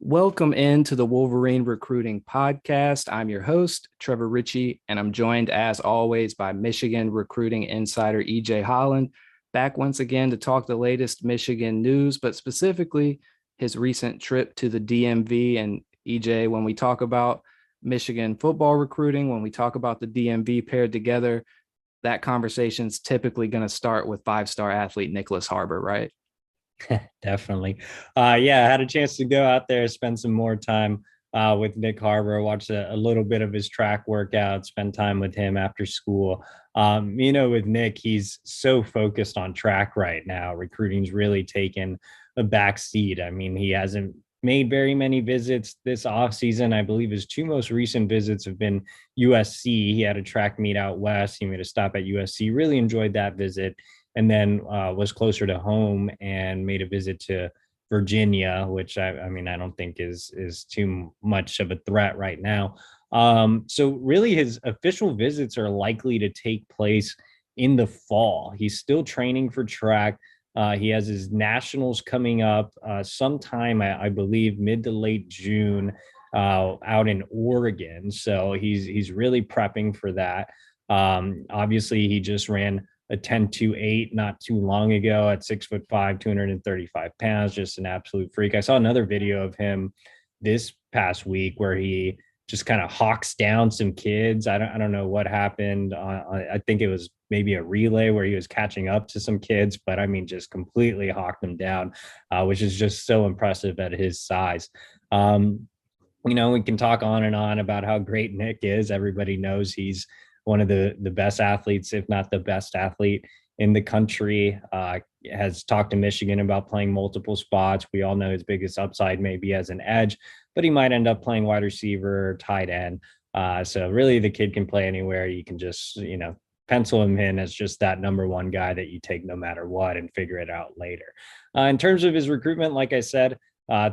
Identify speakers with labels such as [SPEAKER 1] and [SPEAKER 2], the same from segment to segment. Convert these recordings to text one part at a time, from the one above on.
[SPEAKER 1] Welcome into the Wolverine Recruiting Podcast. I'm your host, Trevor Ritchie, and I'm joined as always by Michigan recruiting insider EJ Holland, back once again to talk the latest Michigan news, but specifically his recent trip to the DMV. And EJ, when we talk about Michigan football recruiting, when we talk about the DMV paired together, that conversation's typically going to start with five-star athlete Nyckoles Harbor, right?
[SPEAKER 2] Definitely. Yeah, I had a chance to go out there, spend some more time with Nick Harbor, watch a little bit of his track workout, spend time with him after school. With Nick, he's so focused on track right now. Recruiting's really taken a back seat. I mean, he hasn't made very many visits this offseason. I believe his two most recent visits have been USC. He had a track meet out west. He made a stop at USC, really enjoyed that visit, and then was closer to home and made a visit to Virginia, which I mean, I don't think is too much of a threat right now. So really his official visits are likely to take place in the fall. He's still training for track. He has his nationals coming up sometime, I believe, mid to late June out in Oregon. So he's really prepping for that. Obviously, he just ran a 10.28 not too long ago at 6'5", 235 pounds, just an absolute freak. I saw another video of him this past week where he just kind of hawks down some kids. I don't know what happened. I think it was maybe a relay where he was catching up to some kids, but I mean, just completely hawked them down, which is just so impressive at his size. We can talk on and on about how great Nick is. Everybody knows he's one of the best athletes, if not the best athlete in the country. Has talked to Michigan about playing multiple spots. We all know his biggest upside may be as an edge, but he might end up playing wide receiver, tight end. So really the kid can play anywhere. You can just, pencil him in as just that number one guy that you take no matter what and figure it out later. In terms of his recruitment, like I said,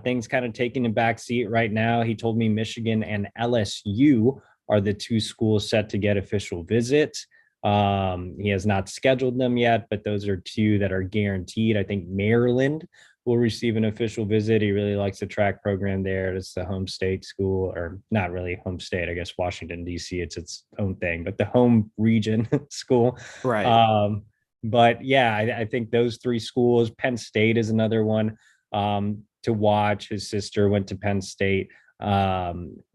[SPEAKER 2] things kind of taking a back seat right now. He told me Michigan and LSU are the two schools set to get official visits. He has not scheduled them yet, but those are two that are guaranteed. I think Maryland will receive an official visit. He really likes the track program there. It's the home state school, or not really home state, I guess Washington, D.C. It's its own thing, but the home region school.
[SPEAKER 1] Right.
[SPEAKER 2] But yeah, I think those three schools. Penn State is another one to watch. His sister went to Penn State.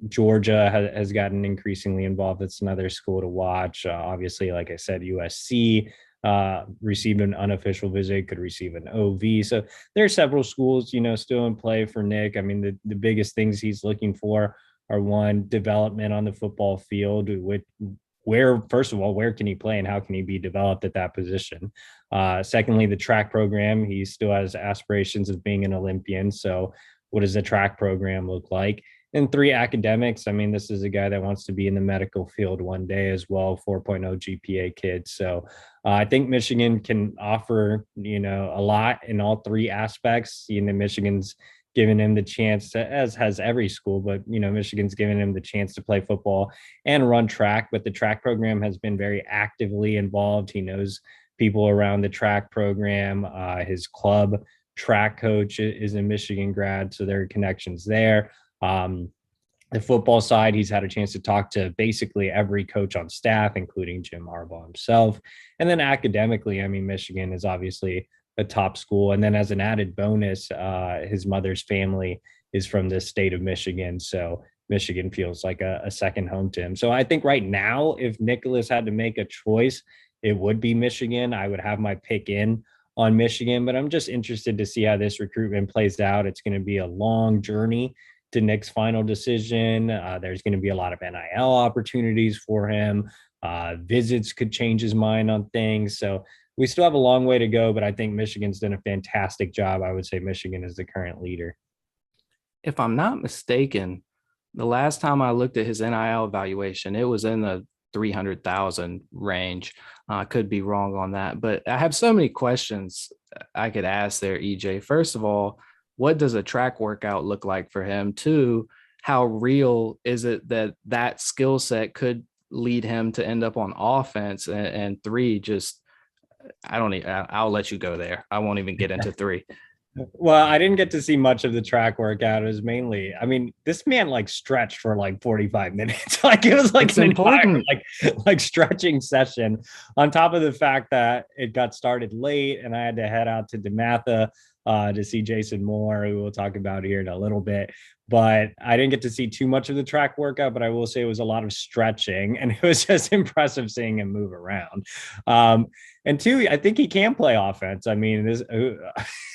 [SPEAKER 2] Georgia has gotten increasingly involved. It's another school to watch. Obviously, like I said, USC received an unofficial visit, could receive an OV. So there are several schools, still in play for Nick. I mean, the biggest things he's looking for are, one, development on the football field, first of all, where can he play and how can he be developed at that position? Secondly, the track program. He still has aspirations of being an Olympian. So what does the track program look like? And three, academics. I mean, this is a guy that wants to be in the medical field one day as well, 4.0 GPA kid. So I think Michigan can offer, a lot in all three aspects. Michigan's given him the chance to, as has every school, but, Michigan's given him the chance to play football and run track. But the track program has been very actively involved. He knows people around the track program. His club track coach is a Michigan grad, so there are connections there. The football side, he's had a chance to talk to basically every coach on staff, including Jim Harbaugh himself. And then academically, I mean, Michigan is obviously a top school. And then as an added bonus, his mother's family is from the state of Michigan. So Michigan feels like a second home to him. So I think right now, if Nyckoles had to make a choice, it would be Michigan. I would have my pick in on Michigan, but I'm just interested to see how this recruitment plays out. It's going to be a long journey to Nick's final decision. There's going to be a lot of NIL opportunities for him. Visits could change his mind on things. So we still have a long way to go, but I think Michigan's done a fantastic job. I would say Michigan is the current leader.
[SPEAKER 1] If I'm not mistaken, the last time I looked at his NIL evaluation, it was in the 300,000 range. Could be wrong on that, but I have so many questions I could ask there, EJ. First of all, what does a track workout look like for him? Two, how real is it that skill set could lead him to end up on offense? And three, just I don't. I'll let you go there. I won't even get into three.
[SPEAKER 2] Well, I didn't get to see much of the track workout. It was mainly, I mean, this man like stretched for like 45 minutes. Like it was like
[SPEAKER 1] It's
[SPEAKER 2] an entire
[SPEAKER 1] important.
[SPEAKER 2] like stretching session on top of the fact that it got started late and I had to head out to DeMatha to see Jason Moore, who we'll talk about here in a little bit. But I didn't get to see too much of the track workout, but I will say it was a lot of stretching and it was just impressive seeing him move around. And two, I think he can play offense. I mean, this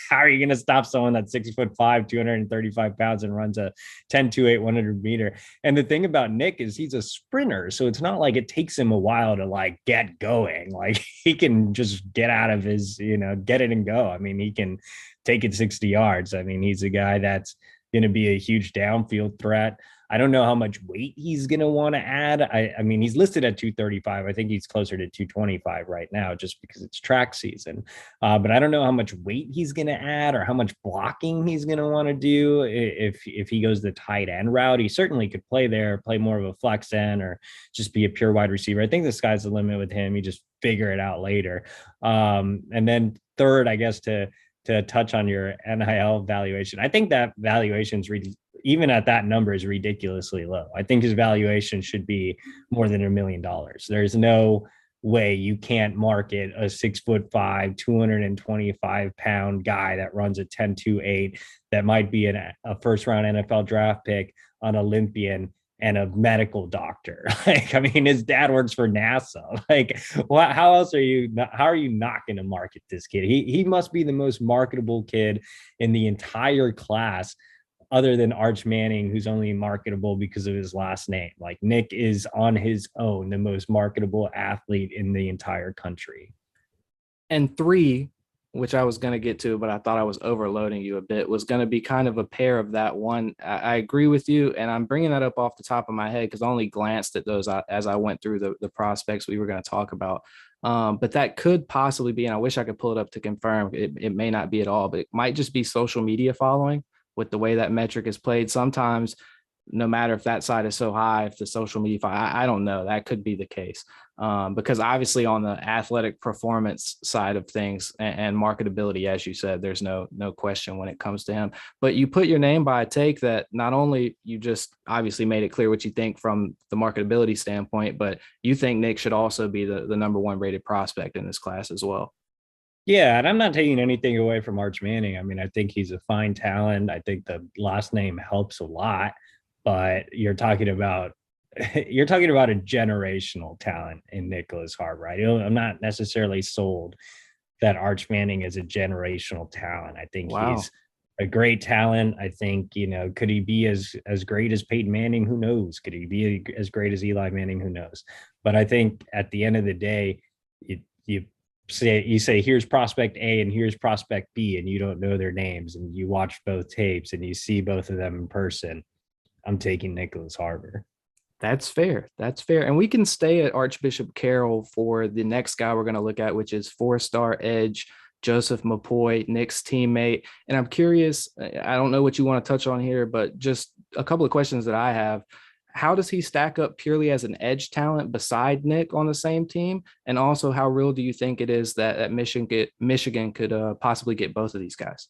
[SPEAKER 2] how are you going to stop someone that's 6'5", 235 pounds and runs a 10-2-8 100 meter? And the thing about Nick is he's a sprinter. So it's not like it takes him a while to like get going. Like he can just get out of his, get it and go. I mean, he can take it 60 yards. I mean, he's a guy that's going to be a huge downfield threat. I don't know how much weight he's going to want to add. I mean, he's listed at 235. I think he's closer to 225 right now just because it's track season. But I don't know how much weight he's going to add or how much blocking he's going to want to do if he goes the tight end route. He certainly could play there, play more of a flex end or just be a pure wide receiver. I think the sky's the limit with him. You just figure it out later. And then third, I guess, to touch on your NIL valuation, I think that valuation's even at that number is ridiculously low. I think his valuation should be more than $1 million. There's no way you can't market a 6'5", 225-pound guy that runs a 10-2-8 that might be a first-round NFL draft pick, an Olympian, and a medical doctor. Like, I mean, his dad works for NASA. Like, how else are you not going to market this kid? He must be the most marketable kid in the entire class, other than Arch Manning, who's only marketable because of his last name. Like Nick is on his own the most marketable athlete in the entire country.
[SPEAKER 1] And three, which I was going to get to, but I thought I was overloading you a bit, was going to be kind of a pair of that one. I agree with you. And I'm bringing that up off the top of my head because I only glanced at those as I went through the prospects we were going to talk about. But that could possibly be, and I wish I could pull it up to confirm, it may not be at all, but it might just be social media following with the way that metric is played. Sometimes, no matter if that side is so high, if the social media, I don't know, that could be the case. Because obviously on the athletic performance side of things and marketability, as you said, there's no question when it comes to him. But you put your name by a take that not only you just obviously made it clear what you think from the marketability standpoint, but you think Nick should also be the number one rated prospect in this class as well.
[SPEAKER 2] Yeah, and I'm not taking anything away from Arch Manning. I mean, I think he's a fine talent. I think the last name helps a lot, but you're talking about a generational talent in Nyckoles Harbor. I'm not necessarily sold that Arch Manning is a generational talent. I think
[SPEAKER 1] Wow.
[SPEAKER 2] he's a great talent. I think, could he be as great as Peyton Manning? Who knows? Could he be as great as Eli Manning? Who knows? But I think at the end of the day, you say here's prospect A and here's prospect B, and you don't know their names, and you watch both tapes and you see both of them in person. I'm taking Nyckoles Harbor.
[SPEAKER 1] That's fair. That's fair. And we can stay at Archbishop Carroll for the next guy we're going to look at, which is 4-star edge Joseph Mupoyi, Nick's teammate. And I'm curious, I don't know what you want to touch on here, but just a couple of questions that I have. How does he stack up purely as an edge talent beside Nick on the same team? And also, how real do you think it is that Michigan could possibly get both of these guys?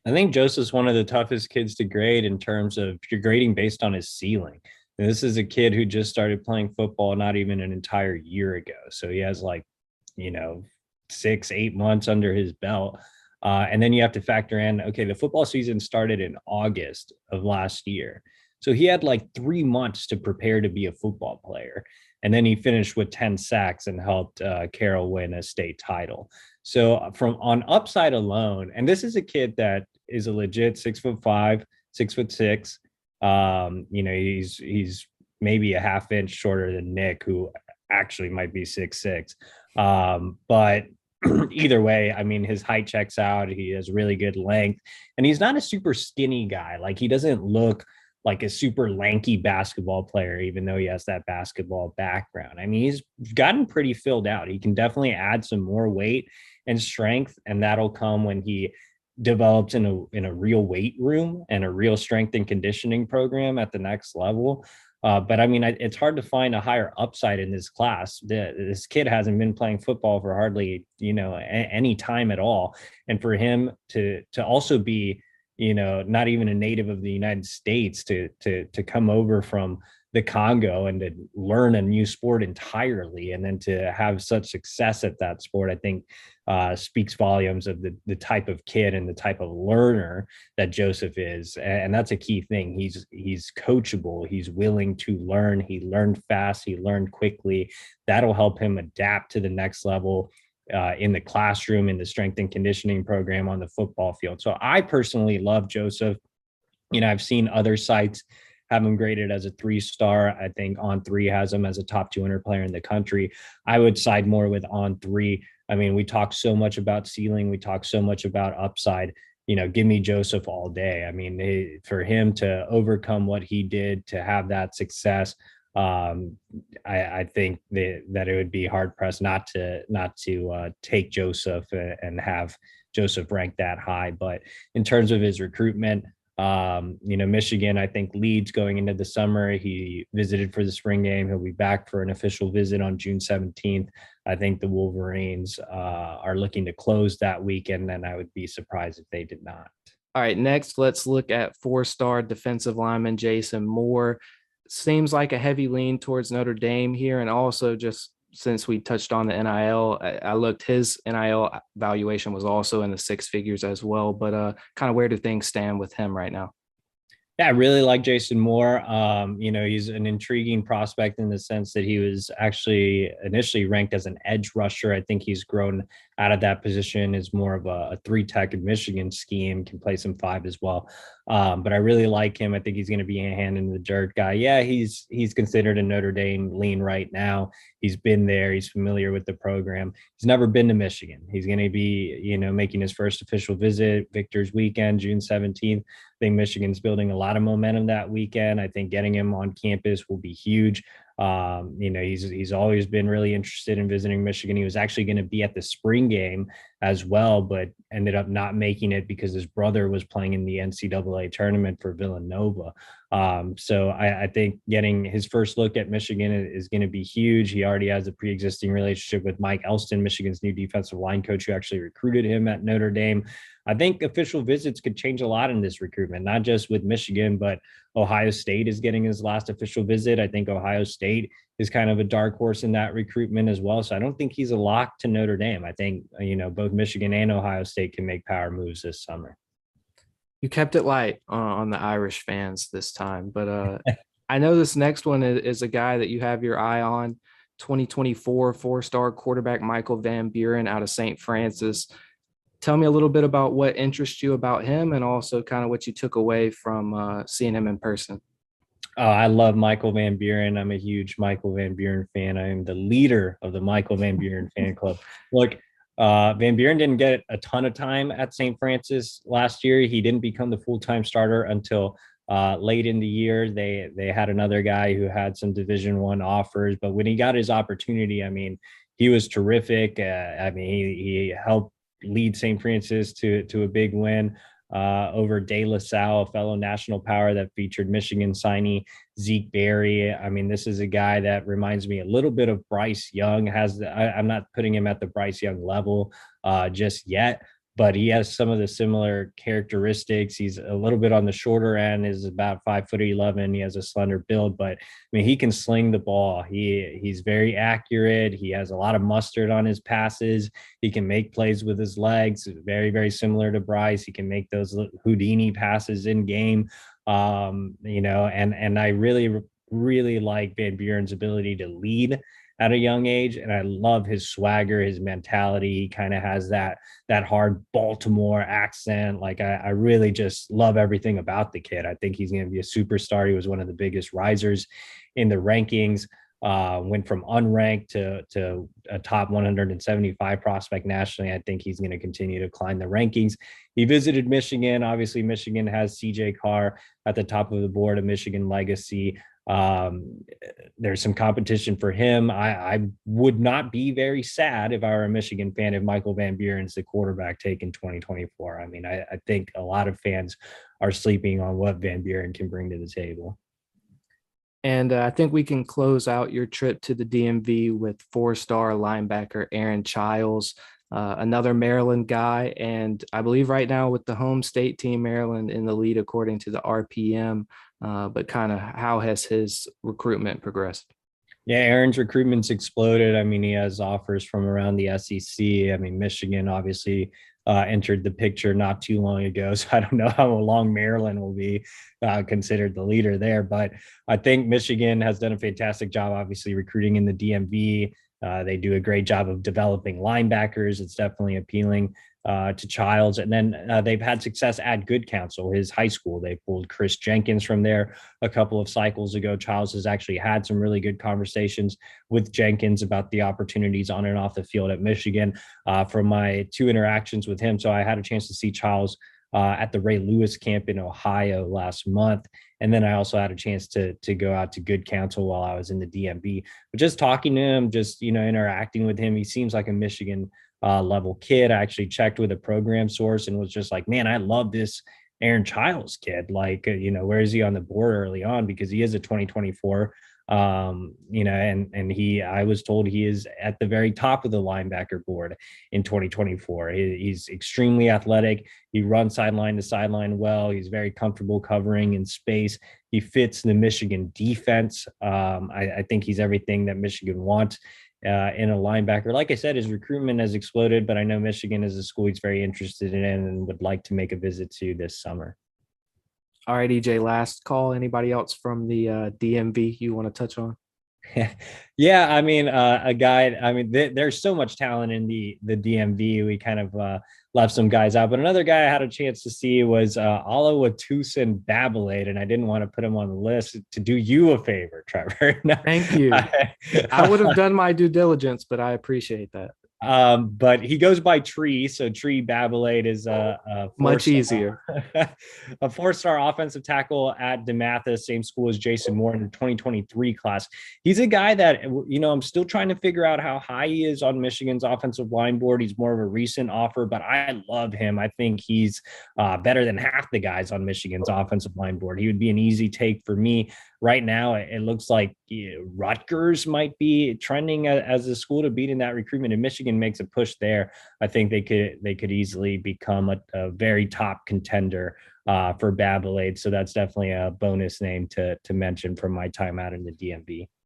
[SPEAKER 2] I think Joseph's one of the toughest kids to grade in terms of you're grading based on his ceiling. And this is a kid who just started playing football not even an entire year ago. So he has 6-8 months under his belt. And then you have to factor in, okay, the football season started in August of last year. So he had 3 months to prepare to be a football player. And then he finished with 10 sacks and helped Carroll win a state title. So from on upside alone, and this is a kid that is a legit 6'5", 6'6". He's maybe a half inch shorter than Nick, who actually might be 6'6". But either way, I mean, his height checks out. He has really good length, and he's not a super skinny guy. Like, he doesn't look like a super lanky basketball player, even though he has that basketball background. I mean, he's gotten pretty filled out. He can definitely add some more weight and strength, and that'll come when he develops in a real weight room and a real strength and conditioning program at the next level. But I mean, it's hard to find a higher upside in this class. This kid hasn't been playing football for hardly, any time at all. And for him to also be, not even a native of the United States, to come over from the Congo and to learn a new sport entirely, and then to have such success at that sport, I think speaks volumes of the type of kid and the type of learner that Joseph is. And that's a key thing. He's coachable. He's willing to learn. He learned fast. He learned quickly. That'll help him adapt to the next level in the classroom, in the strength and conditioning program, on the football field. So I personally love Joseph. I've seen other sites have him graded as a 3-star. I think On3 has him as a top 200 player in the country. I would side more with On3. I mean, we talk so much about ceiling. We talk so much about upside. Give me Joseph all day. I mean, for him to overcome what he did, to have that success, I think that it would be hard pressed not to take Joseph and have Joseph ranked that high. But in terms of his recruitment, Michigan, I think, leads going into the summer. He visited for the spring game. He'll be back for an official visit on June 17th. I think the Wolverines are looking to close that weekend, and I would be surprised if they did not.
[SPEAKER 1] All right, next, let's look at 4-star defensive lineman Jason Moore. Seems like a heavy lean towards Notre Dame here, and also just since we touched on the NIL, I looked, his NIL valuation was also in the 6 figures as well. But kind of where do things stand with him right now?
[SPEAKER 2] Yeah, I really like Jason Moore. He's an intriguing prospect in the sense that he was actually initially ranked as an edge rusher. I think he's grown out of that position, is more of a 3-tech in Michigan scheme, can play some 5 as well. But I really like him. I think he's going to be a hand in the dirt guy. Yeah, he's considered a Notre Dame lean right now. He's been there. He's familiar with the program. He's never been to Michigan. He's going to be, making his first official visit, Victor's Weekend, June 17th. I think Michigan's building a lot of momentum that weekend. I think getting him on campus will be huge. He's always been really interested in visiting Michigan. He was actually going to be at the spring game as well, but ended up not making it because his brother was playing in the NCAA tournament for Villanova. So I think getting his first look at Michigan is going to be huge. He already has a pre-existing relationship with Mike Elston, Michigan's new defensive line coach, who actually recruited him at Notre Dame. I think official visits could change a lot in this recruitment, not just with Michigan, but Ohio State is getting his last official visit. I think Ohio State is kind of a dark horse in that recruitment as well. So I don't think he's a lock to Notre Dame. I think, both Michigan and Ohio State can make power moves this summer.
[SPEAKER 1] You kept it light on the Irish fans this time, but I know this next one is a guy that you have your eye on. 2024 4-star quarterback Michael Van Buren out of St. Francis. Tell me a little bit about what interests you about him, and also kind of what you took away from seeing him in person.
[SPEAKER 2] Oh, I love Michael Van Buren. I'm a huge Michael Van Buren fan. I am the leader of the Michael Van Buren fan club. Look, Van Buren didn't get a ton of time at St. Francis last year. He didn't become the full-time starter until late in the year. They had another guy who had some Division I offers, but when he got his opportunity, I mean, he was terrific. He helped lead St. Francis to a big win over De La Salle, a fellow national power that featured Michigan signee Zeke Berry. I mean, this is a guy that reminds me a little bit of Bryce Young. I'm not putting him at the Bryce Young level just yet, but he has some of the similar characteristics. He's a little bit on the shorter end, is about 5'11". He has a slender build, but I mean, he can sling the ball. He's very accurate. He has a lot of mustard on his passes. He can make plays with his legs, very, very similar to Bryce. He can make those Houdini passes in game. And I really, really like Van Buren's ability to lead at a young age, and I love his swagger, his mentality. He kind of has that hard Baltimore accent. Like I really just love everything about the kid. I think he's going to be a superstar. He was one of the biggest risers in the rankings. Went from unranked to a top 175 prospect nationally. I think he's going to continue to climb the rankings. He visited Michigan. Obviously, Michigan has CJ Carr at the top of the board, a Michigan legacy. There's some competition for him. I would not be very sad if I were a Michigan fan if Michael Van Buren's the quarterback taken 2024. I mean, I think a lot of fans are sleeping on what Van Buren can bring to the table.
[SPEAKER 1] And I think we can close out your trip to the DMV with four-star linebacker Aaron Chiles, another Maryland guy. And I believe right now with the home state team, Maryland in the lead according to the RPM. But kind of how has his recruitment progressed?
[SPEAKER 2] Yeah, Aaron's recruitment's exploded. I mean, he has offers from around the SEC. I mean, Michigan obviously entered the picture not too long ago. So I don't know how long Maryland will be considered the leader there. But I think Michigan has done a fantastic job, obviously, recruiting in the DMV. They do a great job of developing linebackers. It's definitely appealing to Chiles. And then they've had success at Good Counsel, his high school. They pulled Chris Jenkins from there a couple of cycles ago. Chiles has actually had some really good conversations with Jenkins about the opportunities on and off the field at Michigan from my two interactions with him. So I had a chance to see Chiles at the Ray Lewis camp in Ohio last month. And then I also had a chance to go out to Good Counsel while I was in the DMV. But just talking to him, just, interacting with him, he seems like a Michigan level kid. I actually checked with a program source and was just like, man, I love this Aaron Chiles kid. Like, where is he on the board early on? Because he is a 2024. I was told he is at the very top of the linebacker board in 2024. He's extremely athletic. He runs sideline to sideline well. He's very comfortable covering in space. He fits the Michigan defense. I think he's everything that Michigan wants in a linebacker. Like I said, his recruitment has exploded, but I know Michigan is a school he's very interested in and would like to make a visit to this summer.
[SPEAKER 1] All right, EJ, last call. Anybody else from the DMV you want to touch on?
[SPEAKER 2] Yeah, I mean, a guy. I mean, there's so much talent in the DMV. We kind of left some guys out, but another guy I had a chance to see was Olawatusin Babalade, and I didn't want to put him on the list to do you a favor, Trevor. No,
[SPEAKER 1] Thank you. I would have done my due diligence, but I appreciate that.
[SPEAKER 2] But he goes by Tree, so Tree Babalade is a
[SPEAKER 1] Much easier.
[SPEAKER 2] a four-star offensive tackle at DeMatha, same school as Jason Moore in the 2023 class. He's a guy that I'm still trying to figure out how high he is on Michigan's offensive line board. He's more of a recent offer, but I love him. I think he's better than half the guys on Michigan's offensive line board. He would be an easy take for me. Right now, it looks like Rutgers might be trending as a school to beat in that recruitment. And Michigan makes a push there, I think they could easily become a very top contender for Babalade. So that's definitely a bonus name to mention from my time out in the DMV.